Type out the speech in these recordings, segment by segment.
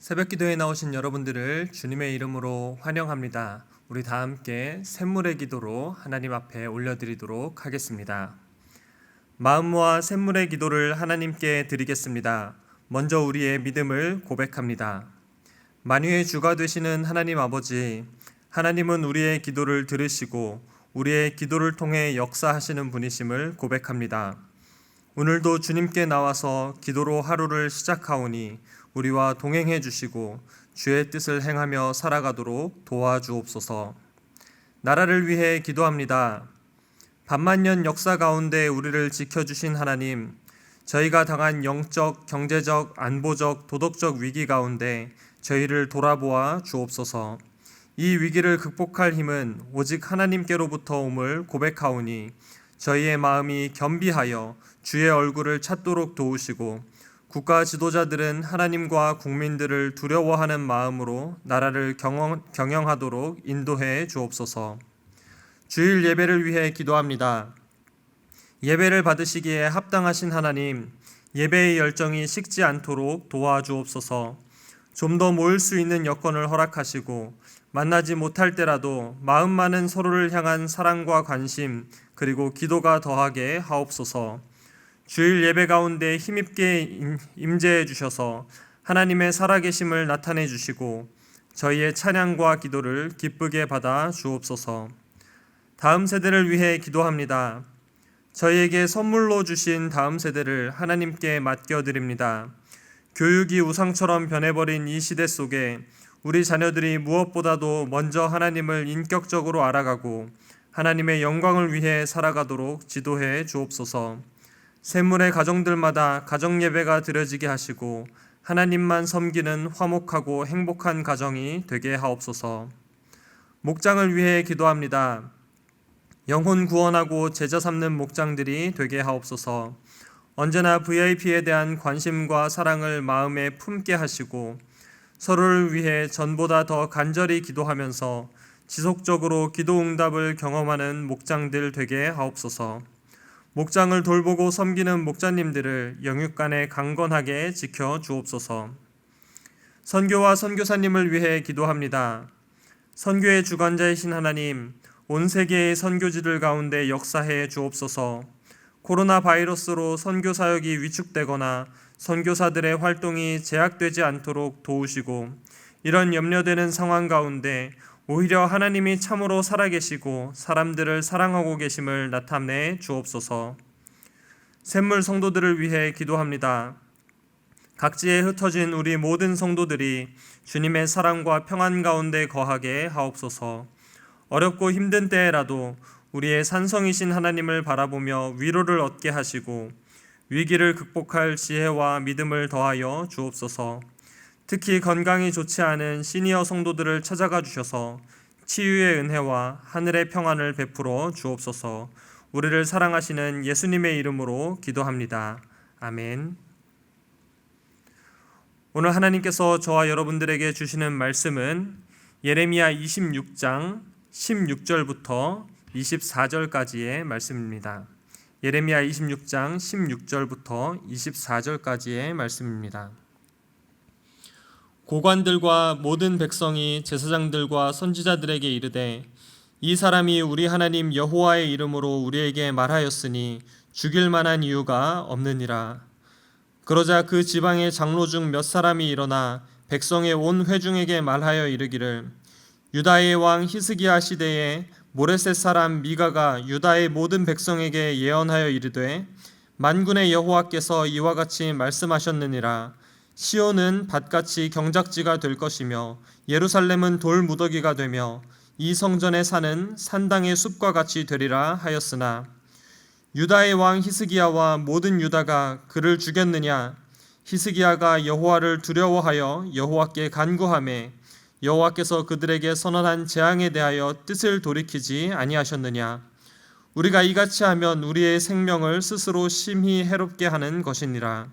새벽 기도에 나오신 여러분들을 주님의 이름으로 환영합니다. 우리 다 함께 샘물의 기도로 하나님 앞에 올려드리도록 하겠습니다. 마음 모아 샘물의 기도를 하나님께 드리겠습니다. 먼저 우리의 믿음을 고백합니다. 만유의 주가 되시는 하나님 아버지, 하나님은 우리의 기도를 들으시고 우리의 기도를 통해 역사하시는 분이심을 고백합니다. 오늘도 주님께 나와서 기도로 하루를 시작하오니 우리와 동행해 주시고 주의 뜻을 행하며 살아가도록 도와주옵소서. 나라를 위해 기도합니다. 반만년 역사 가운데 우리를 지켜주신 하나님, 저희가 당한 영적, 경제적, 안보적, 도덕적 위기 가운데 저희를 돌아보아 주옵소서. 이 위기를 극복할 힘은 오직 하나님께로부터 옴을 고백하오니 저희의 마음이 겸비하여 주의 얼굴을 찾도록 도우시고 국가 지도자들은 하나님과 국민들을 두려워하는 마음으로 나라를 경영하도록 인도해 주옵소서. 주일 예배를 위해 기도합니다. 예배를 받으시기에 합당하신 하나님, 예배의 열정이 식지 않도록 도와주옵소서. 좀 더 모일 수 있는 여건을 허락하시고 만나지 못할 때라도 마음 많은 서로를 향한 사랑과 관심 그리고 기도가 더하게 하옵소서. 주일 예배 가운데 힘있게 임재해 주셔서 하나님의 살아계심을 나타내 주시고 저희의 찬양과 기도를 기쁘게 받아 주옵소서. 다음 세대를 위해 기도합니다. 저희에게 선물로 주신 다음 세대를 하나님께 맡겨드립니다. 교육이 우상처럼 변해버린 이 시대 속에 우리 자녀들이 무엇보다도 먼저 하나님을 인격적으로 알아가고 하나님의 영광을 위해 살아가도록 지도해 주옵소서. 샘물의 가정들마다 가정예배가 드려지게 하시고 하나님만 섬기는 화목하고 행복한 가정이 되게 하옵소서. 목장을 위해 기도합니다. 영혼 구원하고 제자 삼는 목장들이 되게 하옵소서. 언제나 VIP에 대한 관심과 사랑을 마음에 품게 하시고 서로를 위해 전보다 더 간절히 기도하면서 지속적으로 기도 응답을 경험하는 목장들 되게 하옵소서. 목장을 돌보고 섬기는 목자님들을 영육간에 강건하게 지켜 주옵소서. 선교와 선교사님을 위해 기도합니다. 선교의 주관자이신 하나님, 온 세계의 선교지들 가운데 역사해 주옵소서. 코로나 바이러스로 선교 사역이 위축되거나 선교사들의 활동이 제약되지 않도록 도우시고 이런 염려되는 상황 가운데 오히려 하나님이 참으로 살아계시고 사람들을 사랑하고 계심을 나타내 주옵소서. 샘물 성도들을 위해 기도합니다. 각지에 흩어진 우리 모든 성도들이 주님의 사랑과 평안 가운데 거하게 하옵소서. 어렵고 힘든 때에라도 우리의 산성이신 하나님을 바라보며 위로를 얻게 하시고 위기를 극복할 지혜와 믿음을 더하여 주옵소서. 특히 건강이 좋지 않은 시니어 성도들을 찾아가 주셔서 치유의 은혜와 하늘의 평안을 베풀어 주옵소서. 우리를 사랑하시는 예수님의 이름으로 기도합니다. 아멘. 오늘 하나님께서 저와 여러분들에게 주시는 말씀은 예레미야 26장 16절부터 24절까지의 말씀입니다. 예레미야 26장 16절부터 24절까지의 말씀입니다. 고관들과 모든 백성이 제사장들과 선지자들에게 이르되 이 사람이 우리 하나님 여호와의 이름으로 우리에게 말하였으니 죽일 만한 이유가 없느니라. 그러자 그 지방의 장로 중 몇 사람이 일어나 백성의 온 회중에게 말하여 이르기를 유다의 왕 히스기야 시대에 모레셋 사람 미가가 유다의 모든 백성에게 예언하여 이르되 만군의 여호와께서 이와 같이 말씀하셨느니라. 시온은 밭같이 경작지가 될 것이며 예루살렘은 돌 무더기가 되며 이 성전의 산은 산당의 숲과 같이 되리라 하였으나 유다의 왕 히스기야와 모든 유다가 그를 죽였느냐? 히스기야가 여호와를 두려워하여 여호와께 간구하매 여호와께서 그들에게 선언한 재앙에 대하여 뜻을 돌이키지 아니하셨느냐? 우리가 이같이 하면 우리의 생명을 스스로 심히 해롭게 하는 것이니라.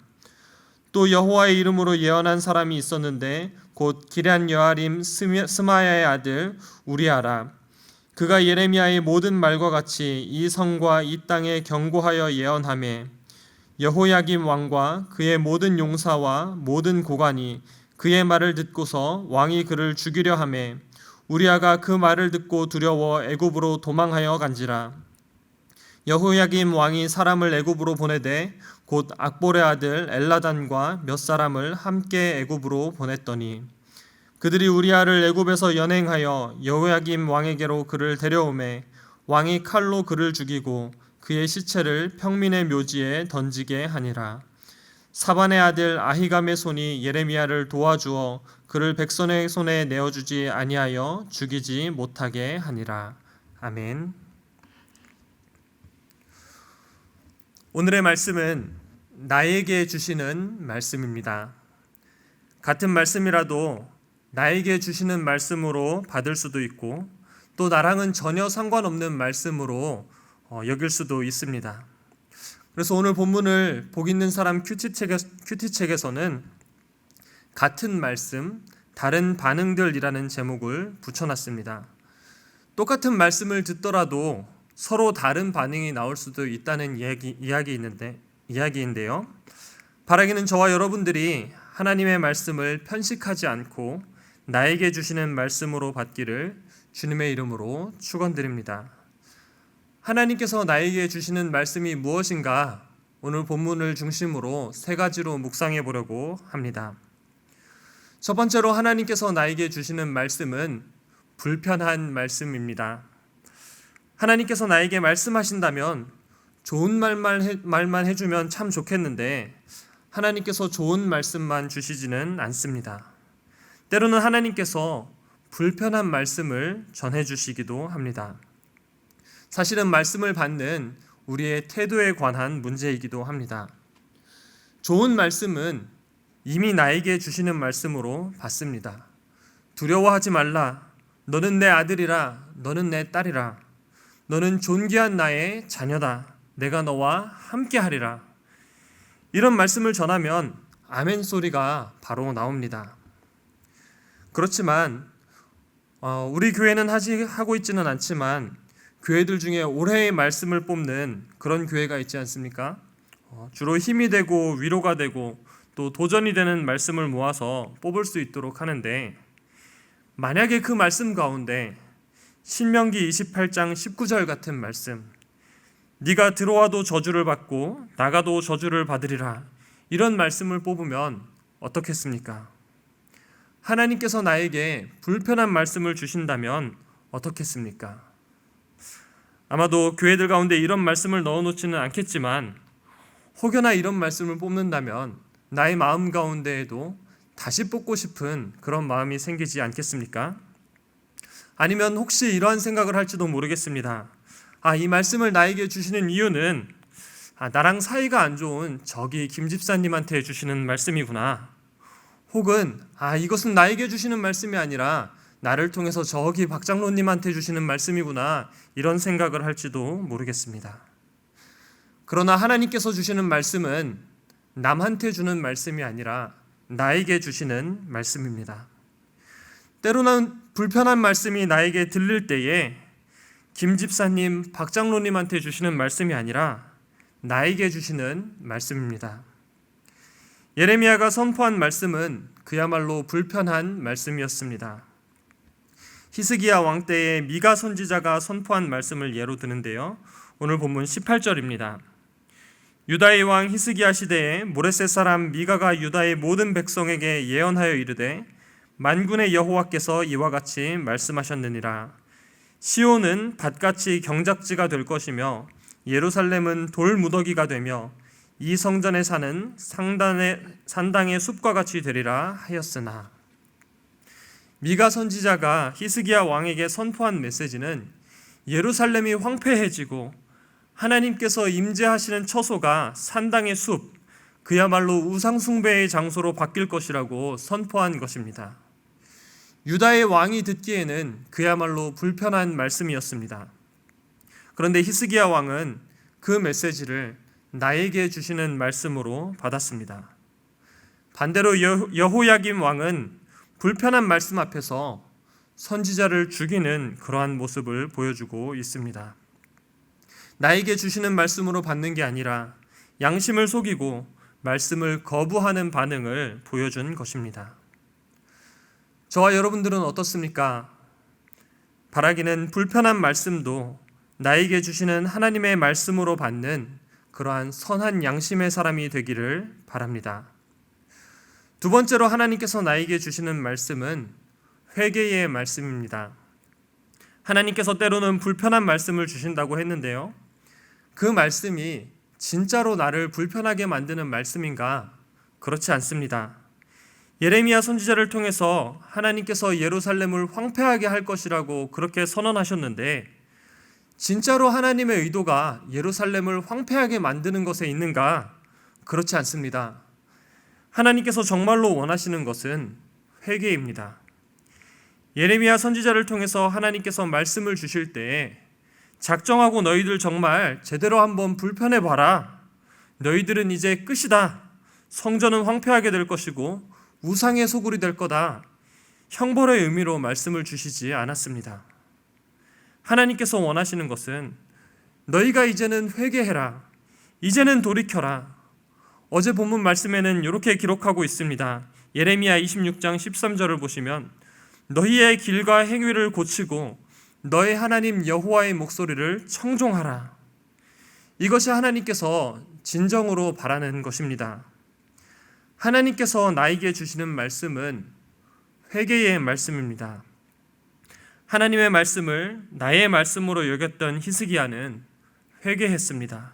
또 여호와의 이름으로 예언한 사람이 있었는데 곧 기럇 여아림 스마야의 아들 우리아라. 그가 예레미야의 모든 말과 같이 이 성과 이 땅에 경고하여 예언하매 여호야김 왕과 그의 모든 용사와 모든 고관이 그의 말을 듣고서 왕이 그를 죽이려 하매 우리아가 그 말을 듣고 두려워 애굽으로 도망하여 간지라. 여호야김 왕이 사람을 애굽으로 보내되 곧 악볼의 아들 엘라단과 몇 사람을 함께 애굽으로 보냈더니 그들이 우리아를 애굽에서 연행하여 여호야김 왕에게로 그를 데려오매 왕이 칼로 그를 죽이고 그의 시체를 평민의 묘지에 던지게 하니라. 사반의 아들 아히감의 손이 예레미야를 도와주어 그를 백성의 손에 내어주지 아니하여 죽이지 못하게 하니라. 아멘. 오늘의 말씀은 나에게 주시는 말씀입니다. 같은 말씀이라도 나에게 주시는 말씀으로 받을 수도 있고 또 나랑은 전혀 상관없는 말씀으로 여길 수도 있습니다. 그래서 오늘 본문을 복 있는 사람 큐티책에서는 같은 말씀, 다른 반응들이라는 제목을 붙여놨습니다. 똑같은 말씀을 듣더라도 서로 다른 반응이 나올 수도 있다는 이야기인데요. 바라기는 저와 여러분들이 하나님의 말씀을 편식하지 않고 나에게 주시는 말씀으로 받기를 주님의 이름으로 축원드립니다. 하나님께서 나에게 주시는 말씀이 무엇인가 오늘 본문을 중심으로 세 가지로 묵상해 보려고 합니다. 첫 번째로 하나님께서 나에게 주시는 말씀은 불편한 말씀입니다. 하나님께서 나에게 말씀하신다면 좋은 말만 해주면 참 좋겠는데 하나님께서 좋은 말씀만 주시지는 않습니다. 때로는 하나님께서 불편한 말씀을 전해주시기도 합니다. 사실은 말씀을 받는 우리의 태도에 관한 문제이기도 합니다. 좋은 말씀은 이미 나에게 주시는 말씀으로 받습니다. 두려워하지 말라. 너는 내 아들이라. 너는 내 딸이라. 너는 존귀한 나의 자녀다. 내가 너와 함께하리라. 이런 말씀을 전하면 아멘 소리가 바로 나옵니다. 그렇지만 우리 교회는 하고 있지는 않지만 교회들 중에 올해의 말씀을 뽑는 그런 교회가 있지 않습니까? 주로 힘이 되고 위로가 되고 또 도전이 되는 말씀을 모아서 뽑을 수 있도록 하는데 만약에 그 말씀 가운데 신명기 28장 19절 같은 말씀, 네가 들어와도 저주를 받고 나가도 저주를 받으리라, 이런 말씀을 뽑으면 어떻겠습니까? 하나님께서 나에게 불편한 말씀을 주신다면 어떻겠습니까? 아마도 교회들 가운데 이런 말씀을 넣어놓지는 않겠지만 혹여나 이런 말씀을 뽑는다면 나의 마음 가운데에도 다시 뽑고 싶은 그런 마음이 생기지 않겠습니까? 아니면 혹시 이러한 생각을 할지도 모르겠습니다. 이 말씀을 나에게 주시는 이유는 나랑 사이가 안 좋은 저기 김 집사님한테 주시는 말씀이구나. 혹은 이것은 나에게 주시는 말씀이 아니라 나를 통해서 저기 박 장로님한테 주시는 말씀이구나, 이런 생각을 할지도 모르겠습니다. 그러나 하나님께서 주시는 말씀은 남한테 주는 말씀이 아니라 나에게 주시는 말씀입니다. 때로는 불편한 말씀이 나에게 들릴 때에 김 집사님, 박 장로님한테 주시는 말씀이 아니라 나에게 주시는 말씀입니다. 예레미야가 선포한 말씀은 그야말로 불편한 말씀이었습니다. 히스기야 왕 때에 미가 선지자가 선포한 말씀을 예로 드는데요. 오늘 본문 18절입니다. 유다의 왕 히스기야 시대에 모레셋 사람 미가가 유다의 모든 백성에게 예언하여 이르되 만군의 여호와께서 이와 같이 말씀하셨느니라. 시온은 밭같이 경작지가 될 것이며 예루살렘은 돌무더기가 되며 이 성전의 산은 산당의 숲과 같이 되리라 하였으나. 미가 선지자가 히스기야 왕에게 선포한 메시지는 예루살렘이 황폐해지고 하나님께서 임재하시는 처소가 산당의 숲, 그야말로 우상숭배의 장소로 바뀔 것이라고 선포한 것입니다. 유다의 왕이 듣기에는 그야말로 불편한 말씀이었습니다. 그런데 히스기야 왕은 그 메시지를 나에게 주시는 말씀으로 받았습니다. 반대로 여호야김 왕은 불편한 말씀 앞에서 선지자를 죽이는 그러한 모습을 보여주고 있습니다. 나에게 주시는 말씀으로 받는 게 아니라 양심을 속이고 말씀을 거부하는 반응을 보여준 것입니다. 저와 여러분들은 어떻습니까? 바라기는 불편한 말씀도 나에게 주시는 하나님의 말씀으로 받는 그러한 선한 양심의 사람이 되기를 바랍니다. 두 번째로 하나님께서 나에게 주시는 말씀은 회개의 말씀입니다. 하나님께서 때로는 불편한 말씀을 주신다고 했는데요. 그 말씀이 진짜로 나를 불편하게 만드는 말씀인가? 그렇지 않습니다. 예레미야 선지자를 통해서 하나님께서 예루살렘을 황폐하게 할 것이라고 그렇게 선언하셨는데 진짜로 하나님의 의도가 예루살렘을 황폐하게 만드는 것에 있는가? 그렇지 않습니다. 하나님께서 정말로 원하시는 것은 회개입니다. 예레미야 선지자를 통해서 하나님께서 말씀을 주실 때 작정하고 너희들 정말 제대로 한번 불편해 봐라. 너희들은 이제 끝이다. 성전은 황폐하게 될 것이고 우상의 소굴이 될 거다. 형벌의 의미로 말씀을 주시지 않았습니다. 하나님께서 원하시는 것은 너희가 이제는 회개해라. 이제는 돌이켜라. 어제 본문 말씀에는 이렇게 기록하고 있습니다. 예레미야 26장 13절을 보시면 너희의 길과 행위를 고치고 너의 하나님 여호와의 목소리를 청종하라. 이것이 하나님께서 진정으로 바라는 것입니다. 하나님께서 나에게 주시는 말씀은 회개의 말씀입니다. 하나님의 말씀을 나의 말씀으로 여겼던 히스기야는 회개했습니다.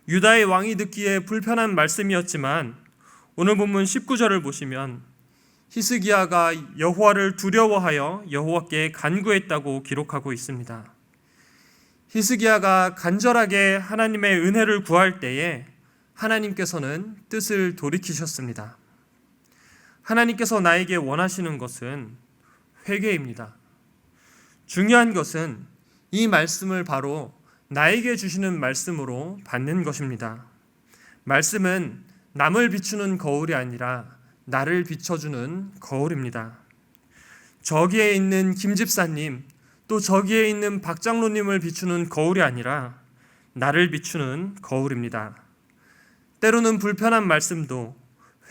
유다의 왕이 듣기에 불편한 말씀이었지만 오늘 본문 19절을 보시면 히스기야가 여호와를 두려워하여 여호와께 간구했다고 기록하고 있습니다. 히스기야가 간절하게 하나님의 은혜를 구할 때에 하나님께서는 뜻을 돌이키셨습니다. 하나님께서 나에게 원하시는 것은 회개입니다. 중요한 것은 이 말씀을 바로 나에게 주시는 말씀으로 받는 것입니다. 말씀은 남을 비추는 거울이 아니라 나를 비춰주는 거울입니다. 저기에 있는 김 집사님, 또 저기에 있는 박 장로님을 비추는 거울이 아니라 나를 비추는 거울입니다. 때로는 불편한 말씀도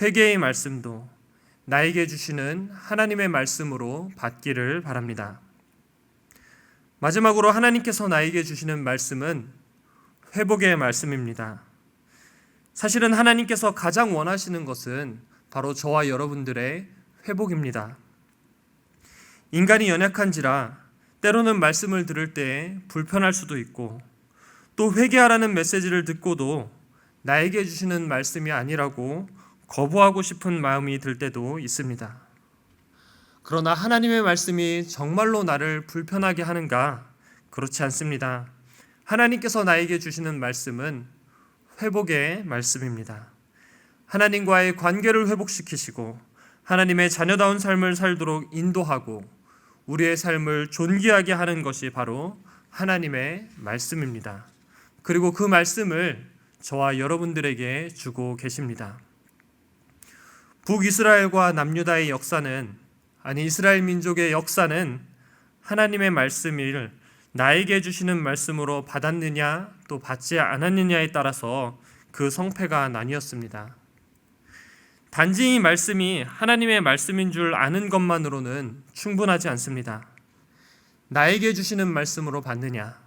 회개의 말씀도 나에게 주시는 하나님의 말씀으로 받기를 바랍니다. 마지막으로 하나님께서 나에게 주시는 말씀은 회복의 말씀입니다. 사실은 하나님께서 가장 원하시는 것은 바로 저와 여러분들의 회복입니다. 인간이 연약한지라 때로는 말씀을 들을 때 불편할 수도 있고 또 회개하라는 메시지를 듣고도 나에게 주시는 말씀이 아니라고 거부하고 싶은 마음이 들 때도 있습니다. 그러나 하나님의 말씀이 정말로 나를 불편하게 하는가? 그렇지 않습니다. 하나님께서 나에게 주시는 말씀은 회복의 말씀입니다. 하나님과의 관계를 회복시키시고 하나님의 자녀다운 삶을 살도록 인도하고 우리의 삶을 존귀하게 하는 것이 바로 하나님의 말씀입니다. 그리고 그 말씀을 저와 여러분들에게 주고 계십니다. 북이스라엘과 남유다의 역사는 이스라엘 민족의 역사는 하나님의 말씀을 나에게 주시는 말씀으로 받았느냐 또 받지 않았느냐에 따라서 그 성패가 나뉘었습니다. 단지 이 말씀이 하나님의 말씀인 줄 아는 것만으로는 충분하지 않습니다. 나에게 주시는 말씀으로 받느냐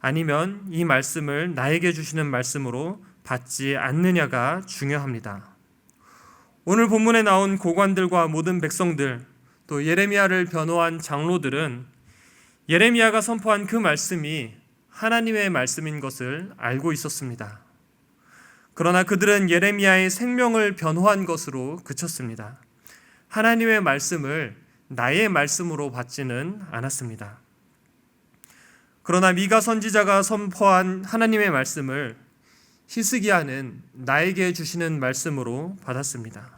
아니면 이 말씀을 나에게 주시는 말씀으로 받지 않느냐가 중요합니다. 오늘 본문에 나온 고관들과 모든 백성들 또 예레미야를 변호한 장로들은 예레미야가 선포한 그 말씀이 하나님의 말씀인 것을 알고 있었습니다. 그러나 그들은 예레미야의 생명을 변호한 것으로 그쳤습니다. 하나님의 말씀을 나의 말씀으로 받지는 않았습니다. 그러나 미가 선지자가 선포한 하나님의 말씀을 히스기야는 나에게 주시는 말씀으로 받았습니다.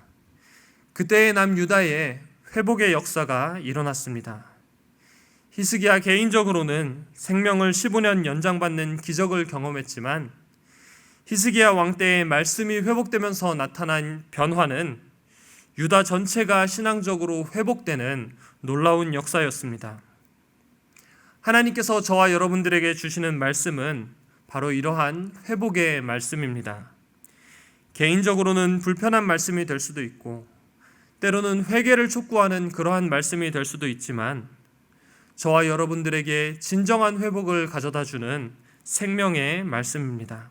그때의 남유다에 회복의 역사가 일어났습니다. 히스기야 개인적으로는 생명을 15년 연장받는 기적을 경험했지만 히스기야 왕 때의 말씀이 회복되면서 나타난 변화는 유다 전체가 신앙적으로 회복되는 놀라운 역사였습니다. 하나님께서 저와 여러분들에게 주시는 말씀은 바로 이러한 회복의 말씀입니다. 개인적으로는 불편한 말씀이 될 수도 있고 때로는 회개를 촉구하는 그러한 말씀이 될 수도 있지만 저와 여러분들에게 진정한 회복을 가져다주는 생명의 말씀입니다.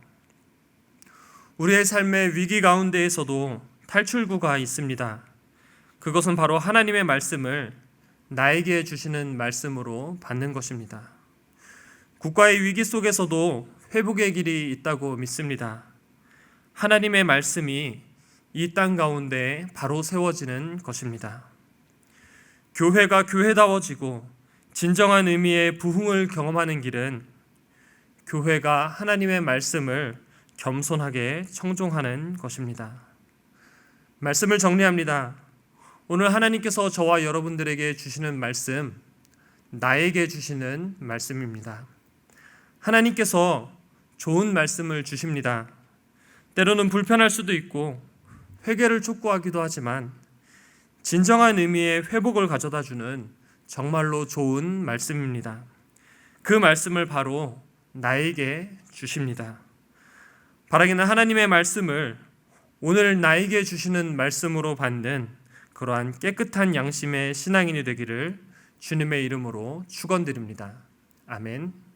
우리의 삶의 위기 가운데에서도 탈출구가 있습니다. 그것은 바로 하나님의 말씀을 나에게 주시는 말씀으로 받는 것입니다. 국가의 위기 속에서도 회복의 길이 있다고 믿습니다. 하나님의 말씀이 이 땅 가운데 바로 세워지는 것입니다. 교회가 교회다워지고 진정한 의미의 부흥을 경험하는 길은 교회가 하나님의 말씀을 겸손하게 청종하는 것입니다. 말씀을 정리합니다. 오늘 하나님께서 저와 여러분들에게 주시는 말씀, 나에게 주시는 말씀입니다. 하나님께서 좋은 말씀을 주십니다. 때로는 불편할 수도 있고 회개를 촉구하기도 하지만 진정한 의미의 회복을 가져다주는 정말로 좋은 말씀입니다. 그 말씀을 바로 나에게 주십니다. 바라기는 하나님의 말씀을 오늘 나에게 주시는 말씀으로 받는 그러한 깨끗한 양심의 신앙인이 되기를 주님의 이름으로 축원드립니다. 아멘.